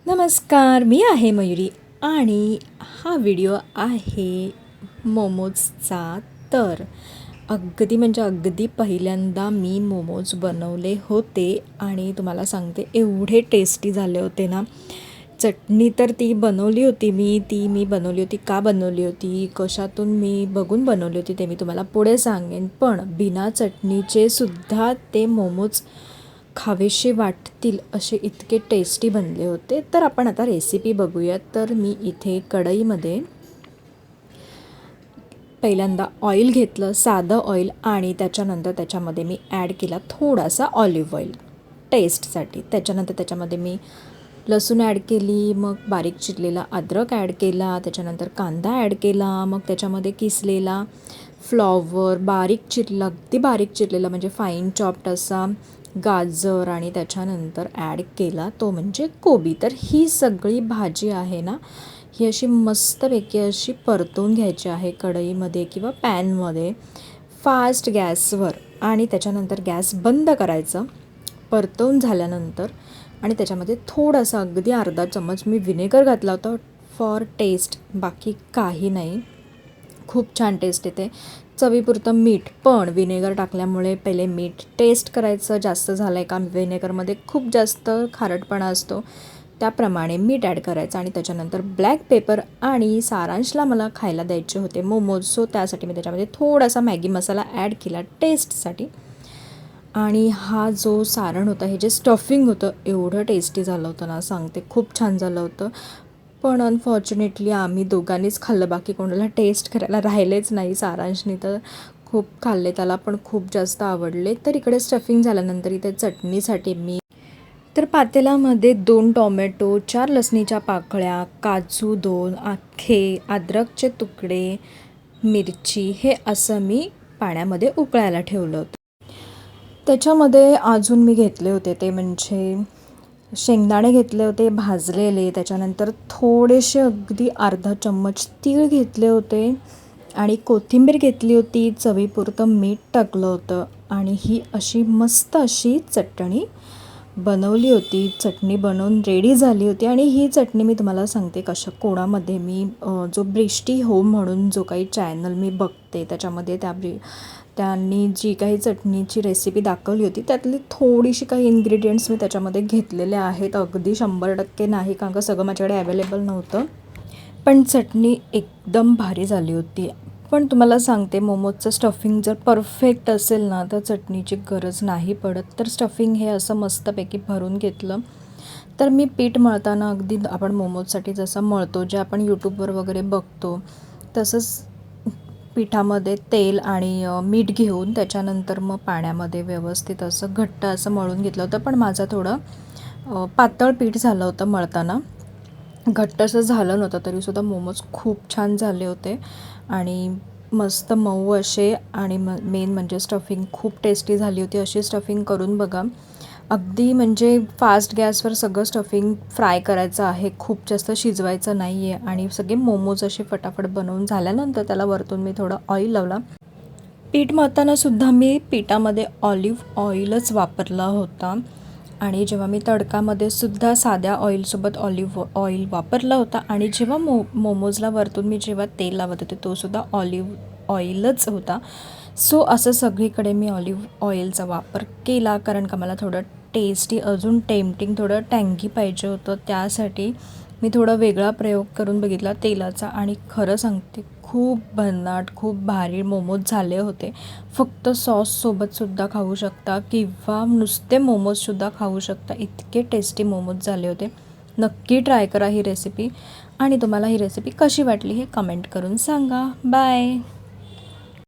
नमस्कार, मी आहे मयुरी आणि हा व्हिडिओ आहे मोमोजचा. तर अगदी म्हणजे अगदी पहिल्यांदा मी मोमोज बनवले होते आणि तुम्हाला सांगते एवढे टेस्टी झाले होते ना. चटणी तर ती बनवली होती मी बनवली होती. का बनवली होती, कशातून मी बघून बनवली होती ते मी तुम्हाला पुढे सांगेन. पण बिना चटणीचे सुद्धा ते मोमोज खावेसे वाटतील असे इतके टेस्टी बनले होते. तर आपण आता रेसिपी बघूयात. तर मी इथे कढईमध्ये पहिल्यांदा ऑइल घेतलं, साधं ऑइल, आणि त्याच्यानंतर त्याच्यामध्ये मी ॲड केला थोडासा ऑलिव्ह ऑइल टेस्टसाठी. त्याच्यानंतर त्याच्यामध्ये मी लसूण ॲड केली, मग बारीक चिरलेला अद्रक ॲड केला, त्याच्यानंतर कांदा ॲड केला, मग त्याच्यामध्ये किसलेला फ्लॉवर, अगदी बारीक चिरलेला म्हणजे फाईन चॉप्ड असा गाजर, आणि त्याच्यानंतर ॲड केला तो म्हणजे कोबी. तर ही सगळी भाजी आहे ना, ही अशी मस्तपैकी अशी परतवून घ्यायची आहे कढईमध्ये किंवा पॅनमध्ये फास्ट गॅसवर, आणि त्याच्यानंतर गॅस बंद करायचं. परतवून झाल्यानंतर आणि त्याच्यामध्ये थोडासा अगदी अर्धा चम्मच मी विनेगर घातला होता फॉर टेस्ट, बाकी काही नाही. खूप छान टेस्ट येते. चवीपुरतं मीठ, पण विनेगर टाकल्यामुळे पहिले मीठ टेस्ट करायचं जास्त झालं आहे का, विनेगरमध्ये खूप जास्त खारटपणा असतो, त्याप्रमाणे मीठ ॲड करायचं. आणि त्याच्यानंतर ब्लॅक पेपर, आणि सारांशला मला खायला द्यायचे होते मोमोज, सो त्यासाठी मी त्याच्यामध्ये थोडासा मॅगी मसाला ॲड केला टेस्टसाठी. आणि हा जो सारण होता, हे जे स्टफिंग होतं, एवढं टेस्टी झालं होतं ना सांगते, खूप छान झालं होतं. पण अनफॉर्च्युनेटली आम्ही दोघांनीच खाल्लं, बाकी कोणाला टेस्ट करायला राहिलेच नाही. सारांशनी तर खूप खाल्ले, त्याला पण खूप जास्त आवडले. तर इकडे स्टफिंग झाल्यानंतर इथे चटणीसाठी मी तर पातेल्यामध्ये 2 टोमॅटो, 4 लसणीच्या पाकळ्या, काजू 2 अख्खे, अद्रकचे तुकडे, मिरची, हे असं मी पाण्यामध्ये उकळायला ठेवलं होतं. त्याच्यामध्ये अजून मी घेतले होते ते म्हणजे शेंगदाणे घेतले होते भाजलेले, त्याच्यानंतर थोडेसे अगदी अर्धा चम्मच तीळ घेतले होते, आणि कोथिंबीर घेतली होती, चवीपुरतं मीठ टाकलं होतं, आणि ही अशी मस्त अशी चटणी बनवली होती. चटणी बनवून रेडी झाली होती. आणि ही चटणी मी तुम्हाला सांगते कोणामध्ये मी जो ब्रिष्टी होम म्हणून जो काही चॅनल मी बघते, त्याच्यामध्ये त्यांनी जी काही चटणीची रेसिपी दाखवली होती, त्यातली थोडीशी काही इन्ग्रेडियंट्स मी त्याच्यामध्ये घेतलेले आहेत. अगदी 100% नाही, कारण का सगळं माझ्याकडे अवेलेबल नव्हतं. पण चटणी एकदम भारी झाली होती. पण तुम्हाला सांगते, मोमोजचं स्टफिंग जर परफेक्ट असेल ना, तर चटणीची गरज नाही पडत. तर स्टफिंग हे असं मस्तपैकी भरून घेतलं. तर मी पीठ मळताना अगदी आपण मोमोजसाठी जसं मळतो, जे आपण यूट्यूबवर वगैरे बघतो, तसंच पिठामध्ये तेल आणि मीठ घेऊन त्याच्यानंतर मग पाण्यामध्ये व्यवस्थित असं घट्ट असं मळून घेतलं होतं. पण माझं थोडं पातळ पीठ झालं होतं मळताना, घट्ट असं झालं नव्हतं, तरीसुद्धा मोमोज खूप छान झाले होते आणि मस्त मऊ असे. आणि मेन म्हणजे स्टफिंग खूप टेस्टी झाली होती. अशी स्टफिंग करून बघा. अगदी म्हणजे फास्ट गॅसवर सगळं स्टफिंग फ्राय करायचं आहे, खूप जास्त शिजवायचं नाही आहे. आणि सगळे मोमोज असे फटाफट बनवून झाल्यानंतर त्याला वरतून मी थोडं ऑइल लावला. पीठ मळतानासुद्धा मी पिठामध्ये ऑलिव्ह ऑइलच वापरला होता, आणि जेव्हा मी तडकामध्ये सुद्धा साध्या ऑइलसोबत ऑलिव्ह ऑइल वापरला होता. आणि जेव्हा मोमोजला वरतून मी जेव्हा तेल लावत होते, तो सुद्धा ऑलिव्ह ऑइलच होता. सो असं सगळीकडे मी ऑलिव्ह ऑइलचा वापर केला, कारण का मला थोडं टेस्टी, अजून टेम्पटिंग, थोडं टँगी पाहिजे होतं. त्यासाठी मी थोडा वेगळा प्रयोग करून बघितला तेलाचा, आणि खरं सांगते खूप भन्नाट, खूप भारी मोमोज झाले होते. फक्त सॉससोबतसुद्धा खाऊ शकता किंवा नुसते मोमोजसुद्धा खाऊ शकता, इतके टेस्टी मोमोज झाले होते. नक्की ट्राय करा ही रेसिपी, आणि तुम्हाला ही रेसिपी कशी वाटली हे कमेंट करून सांगा. बाय.